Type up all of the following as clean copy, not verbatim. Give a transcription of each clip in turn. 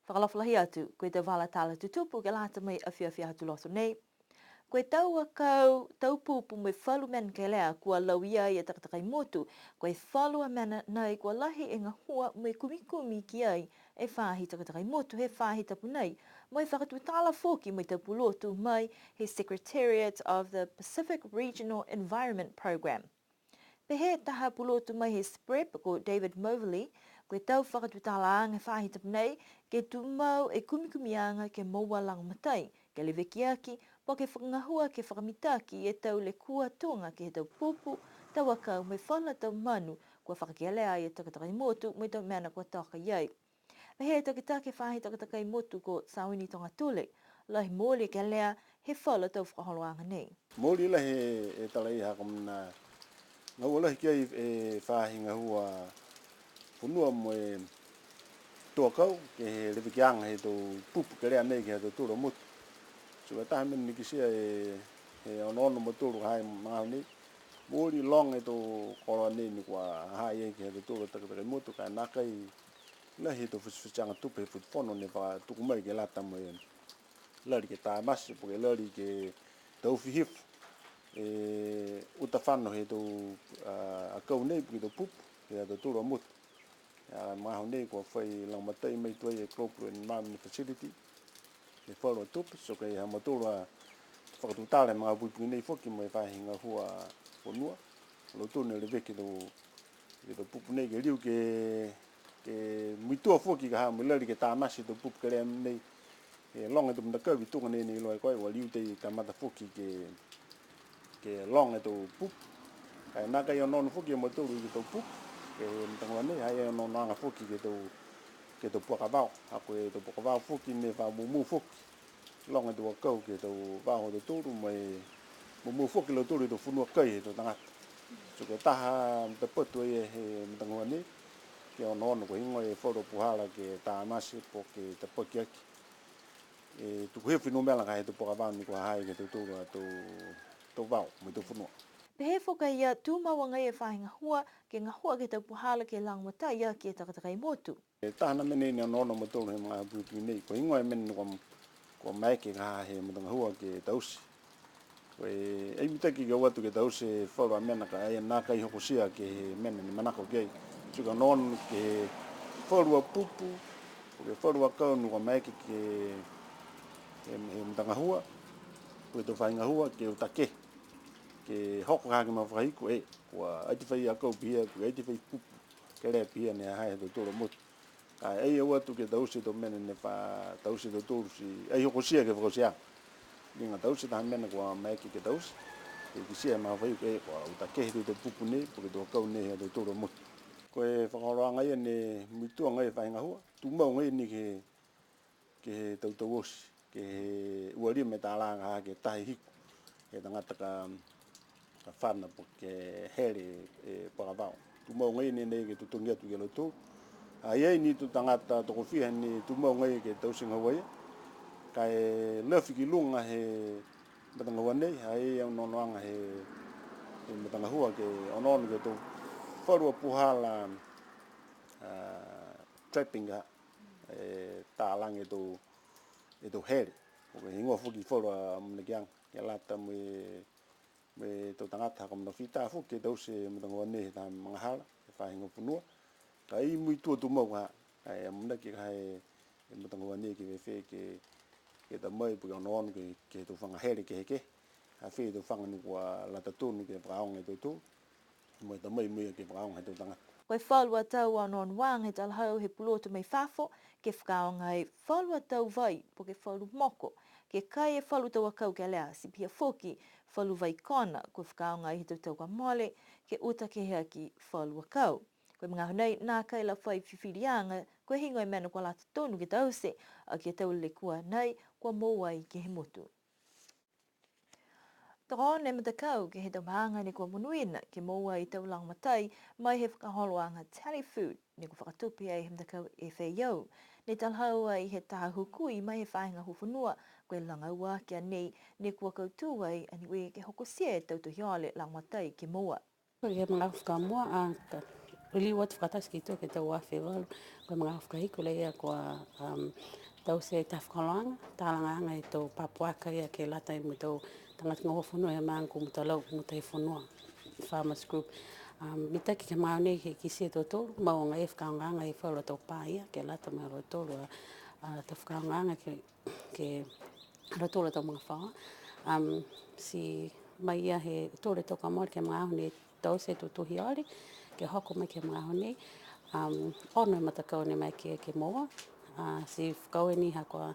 Whakalawhalahi atu, koe te wala tala tutupu ke lata mai awhiawhia atu loto nei. Koe tau akau, tau pupu me whalu men ke lea kua lauia i a takatai motu, koe whalua mena nei kua lahi e ngā hua me kumikumi ki ai e whahi takatai motu he whahi tapu nei. Mai whakatu tala fōki mai tapu lotu mai he Secretariat of the Pacific Regional Environment Program. Pe he taha pulotu mai he SPREP ko David Moverley, koe tau whakatutala anga whahi tapu nei, ke tumau e kumikumianga ke maua lang matai, ke le vekiaki, po ke whakangahua ke whakamitaki e tau le kua tonga ke he tau pupu, tau akau me whala tau manu, kua whakakialea i e takatakai motu, me tau mena kua taka iei. Pe he takitake whahi takatakai motu ko Sawini Tonga Tule, lahi mōle ke lea he whala tau whakaholoanga nei. Mōle la he talai haka mna ngau ala hiki ai e whahinga hua punua mo e toa kau ke he rewikianga he tō pupu ke rea nei ke he tō tūra mutu. So e taha mena niki sia he ono mo tūru hai mga nei. Mōri long e tō koroa nei ni kua hai e ke he tō tūra takataka mutu kai nakai la he tō whiswhichanga tupe he whutwhono ne wha tukumai ke lata mo e lari ke tā masi po ke lari ke tau whihifu. Uta whano he tō akau nei ki tō pupu, he tō tūra mutu. Maho nei kua whai langmatai mai tuai e Corporate Environment Facility, he wharo tupu, so kei ha matūra whakatutale mga puipungi nei whoki mo e whahinga hua whanua. Lo tūne le veki tō pupu nei ke riu ke muitua whoki ka ha mo lari ke tāmasi tō pupu ke rea nei, he longa tō mna kawi tunga nei nei loa koe, wa riu tei ka mata whoki ke long e tō pupu. Kai naka i anono whoki e matūru i tō pupu, ke mtangua nei, hai e anono anga whoki ke tō puakawao. Hako e tō puakawao whoki me wha mumu whoki. Long e tō wakau ke tō wao tō tūru, mai mumu whoki lo tūru i tō whunua kai e tō tangata. So ke taha mta patu e he mtangua nei, ke anono ko hingo e whoro puhala ke tā masi po ke te pokiaki. Tuku he whinu mela ka he tō puakawao ni kua hai ke tō tūru a tō wao, mai tō whunua. Pe he whoka ia tūmaua ngai e whahinga hua, ke ngā hua ke tau puhala ke langmatai ia ki e takatakai motu. Tahana mene ni anono matoro he mga puipungi nei, ko ingoa e mene kua maeke ka he matanga hua ke tausi. Koe ei mitaki ke watu ke tausi e whaura mena ka ai naka i hoko sia ke he mena ni manako ke ai. Tuka anono ke he whaurua pupu, ko ke whaurua kau ni kua maeke ke he matanga hua, koe tō whainga hua ke utake. Ke hoko hake ma whakahiko e, kua aiti whai akau pihia, kua aiti whai pupu, ke rea pihia ne hae tō tōra motu. Ka ei au atu ke tausi tō mena ne wha tausi tō tōru si, ei hoko sia ke whakausia. Ninga tausi taha mena kua maeki ke tausi, ke kisia ma whahiko e, kua utakehi tō pupu ne, po ke tō akau ne hea tō tōra motu. Koe whakaroa ngai ne mitua ngai whainga hua, tūmau ngai ni ke he tautau osi, ke he uaria me tā langa ha ke tahi hiku, he tangata ka whana po ke here e Paravao. Tūmau ngai nei ke tutungi atu ke lotu. Ai ni tu tangata toko whiha ni tūmau ngai ke tausinga waia. Ka e lewhi ki lunga he matanga hua nei, ai au nonoanga he matanga hua ke onono ke tō wharua puhala trapping ha, tālangi e tō here. O ke hingoa whuki wharua mnakiang, ke lata me tō tangata haka mna whita whu ke tausi matanga hua nei tā mga hala, e whahinga punua. Ka i mui tua tu mau ha, ai muna ki kai matanga hua nei ki whewhe ke ta mai puke ono ke tō whanga here ke heke. Ha whe tō whanga ni kua lata tōnu ke whakaonga tō tō, mo ta mai mui ke whakaonga tō tangata. Koe whalua tau anon wang he talhau he pulotu mai whafo, ke whakaonga e whalua tau vai po ke whalu moko. Ke kai e whalu tau akau ke lea, si pia whoki whalu vai kona, koe whakaonga i he tau ka mole, ke uta ke hea ki whalu akau. Koe mga hunei, nā kai la whai whiwhirianga, koe hingo e mena kua lata tonu ke tause, a ke tau le kua nei, kua mōai ke he motu. Tō ne matakau ke he tamahanga ni kua munuina ke moua i tau langmatai mai he whakaholoanga tally food ni kua whakatupi ai he matakau e whaiau. Ne talhau ai he taha hukui mai he whainga huwhanua koe langaua kia ni kua kautu ai aniwe ke hokosia e tau tuhiole langmatai ke moua. Koe he mga whakamua a Really what whakatas ki tō ke tau awhi walu. Koe mga whakahiku le ia kua tau se tawhkalanga. Tālanga i tō papuaka ia ke lata i mo tau tangata ngā whunua he maang ko mo tau lau mo tai whunua. Farmers Group. Mita ki ke mau nei ke kisi tō tōru. Mau ngā e whakaonganga i whaula tau pā ia ke lata me ro tōru. Tau whakaonganga ke ro tōru tau mga whaua. Si mai ia he tōre tō ka mori ke mga ahu nei tau se tō tuhi ori. Ke hoko mai ke mga ahu nei. Ono e matakau ne mai ke moa. Si whakau e ni hakoa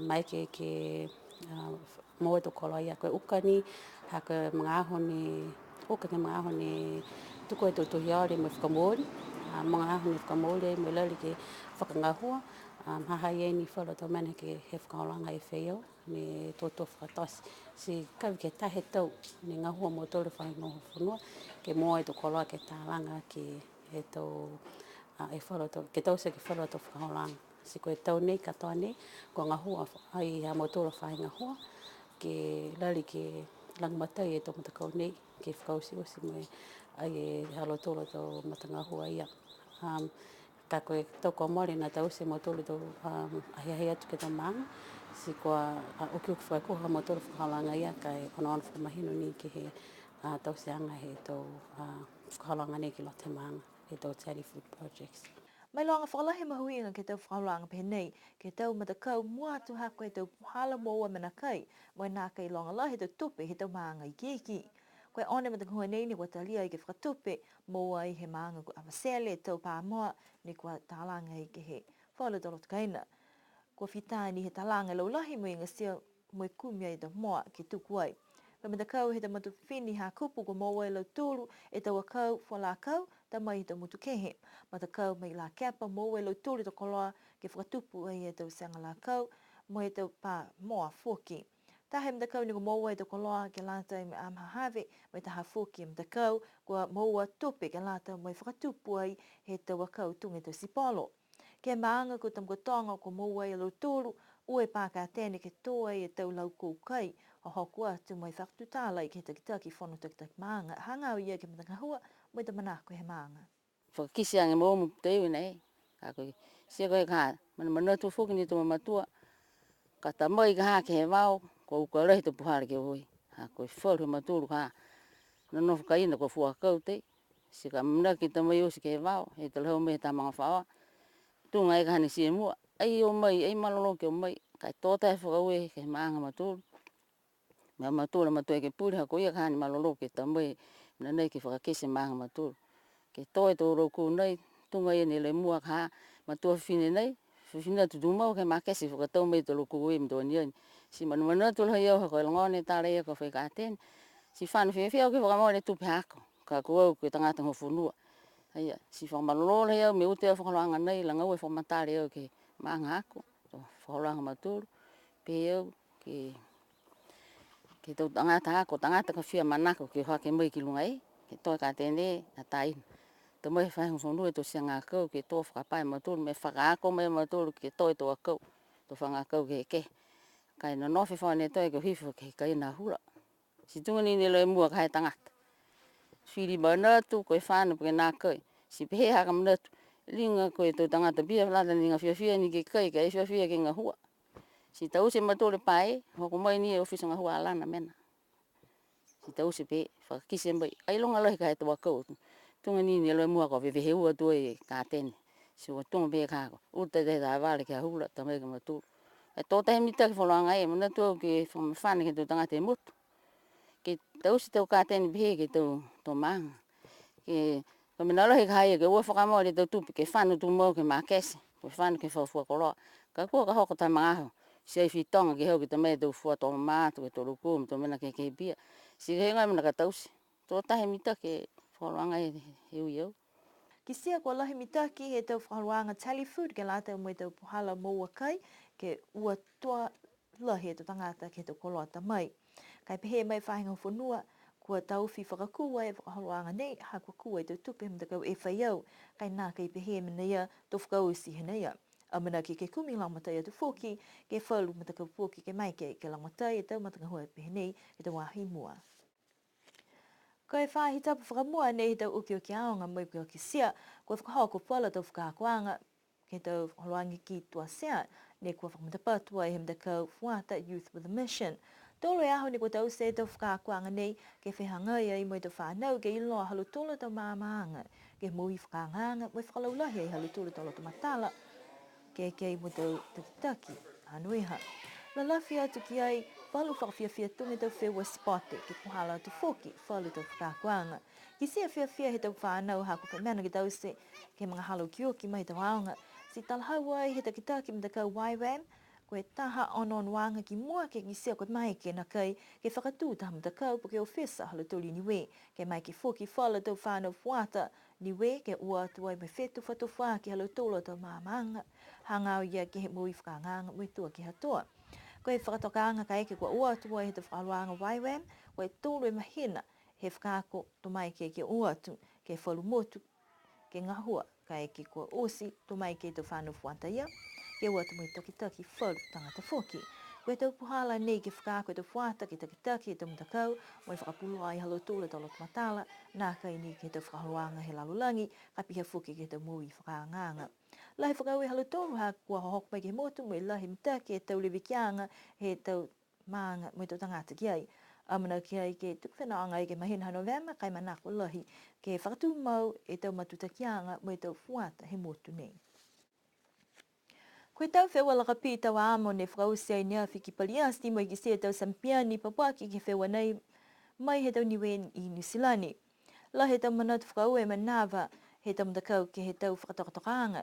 mai ke moa tō kolo ia koe ukani. Haka mga ahu ni uka ke mga ahu ni tuko e tō tuhi ori me whakamori. Mga ahu ni whakamori me lali ke whakangahua. Hahai e ni whala tau mana ke he whakaolanga e wheo. Me tō whakatasi. Si kawi ke tahe tau ni ngahua mo tōre whai noho whunua. Ke moa e tō koloa ke tālanga ke e tau e whala tau. Ke tau se ke whala tau whakaolanga. Si koe tau nei katoa nei. Ko ngahua ai mo tōre whai ngahua. Ke lali ke langmatai e tō matakau nei. Ke whakausi osi me ai e halo tōra tau matangahua ia. Ka koe tau kua mori nā tau se mo tōre tau ahiahi atu ke tau maanga. Si kua uki whakaikoha mo tōre whakaolanga ia kai ona whakamahino ni ke he tau se anga he tau whakaolanga nei ki lote maanga. He tau Charity Food Projects. Mai loanga whakalahi mahuinga ke tau whakaolanga pehe nei, ke tau matakau mua atu hako e tau puhala moa mana kai, moe nā kai longa lahi tau tupe he tau maanga i keki. Koe one matakua nei ni kua talia i ke whakatupe, moa i he maanga ku awasele tau pā moa, ni kua tālanga i ke he whaula tolo tukaina. Kua whitai ni he tālanga lau lahi mo i ngasia moe kumia i tau moa ke tuku ai. Koe matakau he tau matu whini ha kupu ko moa i lau tūru e tau akau whala akau, ta mai i tau mutu kehe. Matakau mai la kepa moa i lau tūru tau koloa ke whakatupu ai e tau sanga la akau, mo e tau pā moa fuki. Tahe matakau ni ko moa i tau koloa ke lata i me amahave, mai taha fuki matakau, kua moa tupe ke lata mo i whakatupu ai he tau akau tunga tau sipolo. Ke maanga ko tam tonga ko moa i lau tūru, ue pāka tēne ke toa i e tau lau koukai, o hoku atu mai whakatutala i ke takitaki whono takitaki maanga. Hangau ia ke matangahua, mai ta manako he maanga. Whakakisi ange mo mu te iwi nei. Ka koe, sia koe ka mana manatu fuki ni tuma matua. Ka ta mai ka ha ke he wau, ko uka rehi te puhare ke hui. Ha koe whauru he maturu ka. Nano whakaina ko fuakau te. Si ka mnaki ta mai usi ke he wau, he te lehau me he tamanga whaoa. Tunga e ka hani si mua. Ai o mai, ai malolo ke o mai. Kai tōtai whakaue ke he maanga maturu. Mea maturu matua ke puri hako ia ka hani malolo ke ta mai. Na nei ke whakakisi maanga maturu. Ke toi tō roku nei, tunga ia ni le mua ka matua whine nei. Whine tu dumau ke makesi whakatau mai tō roku ui mdo Niuean. Si manu tu lhoi au hako ilangone tāre ia ka whaikātene. Si whanu whiawhia ke whakamore tupe hako. Ka kuau ke tangata ngōwhunua. Aia, si whamalolo lhoi au me ute au whakaloanga nei, langa ue whakamatare au ke maanga hako. Whakaloanga maturu. Pe au ke tau tangata hako, tangata ka whia manako ke hake mai ki lungai. Ke toi ka tēne a taina. Te mai whai honsonui to sia ngākau ke tō whakapai maturu, me whakaako mai maturu ke toi tō akau. Tō whangākau ke ke. Kai no nofi whane toi ke hifo ke kai nā hura. Si tunga ni lo e mua kai tangata. Whiri manatu koe whānu ke nā kai. Si pehe haka manatu. Linga koe tō tangata bia lata ni ngā whiawhia ni ke kai, ka e whiawhia ke ngā hua. Si tau se matore pai, hoko mai ni e ofisa ngā hua alana mena. Si tau se pe, whakakise mai. Ai longa lohi kai tō akau. Tunga ni lo e mua ko vehe ua tu e ka tene. Si o tunga be ka ko. Uta te ta vale ke hula ta mai ke maturu. E tō tahi mita ke wholoanga e, mana tu au ke whane ke tō tangata e mutu. Ke tau si tau ka tene behe ke tō maanga. Ke mina lohi ka haia ke ua whakamore tau tupi ke whanu tu mau ke makesi. Ke whanu ke whawhua koloa. Ka kua ka hoko tai mga aho. Si ai whitonga ke hau ke ta mai tau whua tō mātu ke tō rukum tō mena ke bia. Si he ngai mana ka tausi. Tō tahi mita ke wholoanga e hui au. Ki sia kua lahi mitaki he tau whakaruanga Charity Food ke lata mo i tau puhala moa kai ke ua toa lahi e tau tangata ke tau koloa ta mai. Kai pehe mai whahinga whanua kua tauwhi whakakua e whakaruanga nei ha kua kua i tau tupe mtakau e whai au kai nā kai pehe mena ia tau whakausi hena ia. A mana ki ke kumi langmatai atu fōki ke whalu matakau fōki ke mai ke langmatai e tau matangahua pehe nei e tau wahi mua. Ko e whahi tapu whakamua nei tau uki o ki aonga mai ki o ki sia, ko e whakahoko whala tau whakakuanga ke tau holoangi ki tua sea, ne kua whakamatapatua e himdakau Fuata Youth with a Mission. Tolo e aho ni ko tau se tau whakakuanga nei ke whehangai ai moi tau whanau ke iloa halutolo tau maamaanga, ke mui whakanganga, moi whakalaulahi ai halutolo tau loto matala, ke kei mo tau takitaki, hanuiha. La lafi atu ki ai, walu whakawhiawhia tungi tau whewa spote, ke kuhala atu whoki, walu tau whakakuanga. Ki sia whiawhia he tau whanau haku whamena ki tau se, ke mga halo ki oki mai tau aonga. Si talhawa ai he takitaki mta kau YWAM, koe taha onon wanga ki mua ke ki sia koe mai ke na kai, ke whakatū taha mta kau po ke ofisa halutoli niwe, ke mai ki whoki whala tau whanau Fuata, niwe ke ua atu ai me whetu whatu wha ki halutolo tau maamanga, hangau ia ke he mui whakanganga mui tua ki hatoa. Ko e whakatokaanga ka eke kua ua atua he te whakaluanga YWAM, ko e tōru e mahina he whakako to mai ke ua atu, ke whalu motu, ke ngahua, ka eke kua osi to mai ke te whanu Fuata ia, ke ua atu mai taki whalu tangata whoki. Ko e tau puhala nei ke whakako e te Fuata, ke taki e te mutakau, mo e whakapulu ai halo tōle tau lotu matala, nā kai ni ke te whakaluanga he lalulangi, ka piha whoki ke te mui whakanganga. Lahi whakau e halo tōru ha kua hohok mai ke motu, mo e lahi mtake e tau lewe kianga, he tau maanga, mo e tau tangata ki ai. Amana ki ai ke tukwhenaanga i ke mahina November, kai manako lahi, ke whakatū mau e tau matuta kianga, mo e tau Fuata he motu nei. Koe tau whewa laka pi tau amo ne whakausia i nea whiki paliasti, mo i ki se tau sampiani papaki ke whewa nei, mai he tau Niuean i Niusilani. La he tau manatu whakau e manawa, he tau mtakau ke he tau whakatokatokaanga,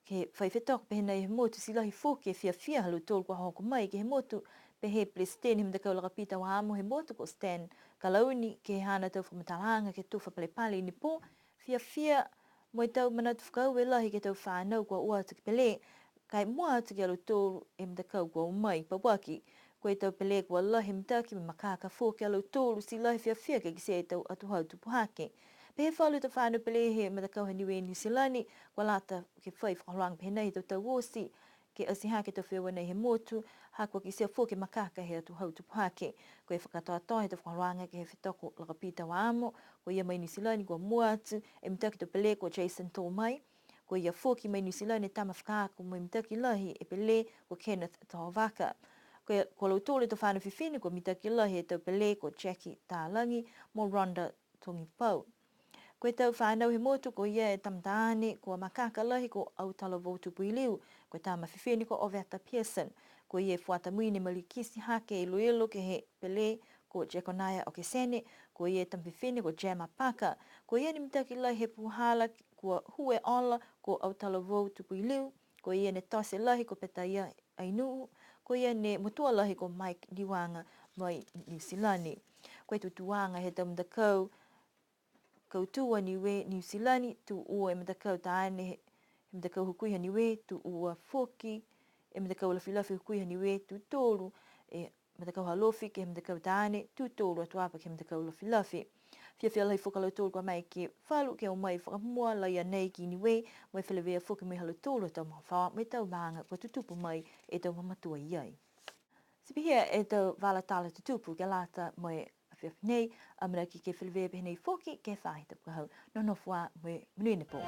ke whaiwhetok pe he nei he motu silahi whoki e whiawhia halu tōlu kua hoko mai ke he motu pe he President he mtakau laka pi tau amo he motu ko Stan Kalauni ke he hana tau whamatalanga ke tūwha palepale ni po, whiawhia mo i tau manatu whakau e lahi ke tau whanau kua ua atu ki pele, kai mua atu ki alu tōru e mtakau kua umai papaki, ko e tau pele kua lahi mtaki me makaka whoki alu tōru silahi whiawhia ke kise e tau atu hau tupuhake. Pe he whalu tau whanau pele he matakau he Niuean Niusilani, kua lata ke whai whakaluanga pe he nei tau osi, ke asiha ke tau whewa nei he motu, ha kua ki sea whoki makaka he atu hau tupuhake. Ko e whakatoa he tau whakaluanga ke he whetoko laka pita wa amo, ko ia mai Niusilani kua mua atu, e mtaki tau pele kua Jason Tōmai, ko ia whoki mai Niusilani tama whakaako mai mtaki lahi e pele kua Kenneth Tahovaka. Ko lau tōle tau whanau whiwhine kua mitaki lahi e tau pele kua Jackie Tālangi, mo Rhonda Tongipau. Ko e tau whanau he motu ko ia e tamtaane ko makaka lahi ko Autala Votupu Iliu, ko e tama whiwhine ko Oveta Pearson, ko ia e Fuata Muine Malikisi hake e Iloilo ke he pele ko Jeconiah Okesene, ko ia e tam whiwhine ko Gemma Paka, ko ia ni mitaki lahi he puhala ko Hue Ola ko Autala Votupu Iliu, ko ia ne tose lahi ko Petaia Ainuu, ko ia ne mutua lahi ko Mike Diwaanga mai Niusilani. Ko e tutuanga he tau mtakau tua niwe Niusilani tu ua e mtakau taane he mtakau hukuiha niwe tu ua whoki e mtakau lafilafi hukuiha niwe tu tōru e mtakau halofi ke mtakau taane tu tōru atuapa ke mtakau lafilafi. Whiawhia lai whakalau tōru kwa mai ke whalu ke o mai whakamua lai anei ki niwe mai whalewea whoki mai halau tōru tau mawhawa mai tau maanga kwa tutupu mai e tau mamatua iai. Sipihia e tau wala tala tutupu ke lata mai nei, amana ki ke whalewea pehenei whoki ke whahita pukahau. No wha me mnuine po.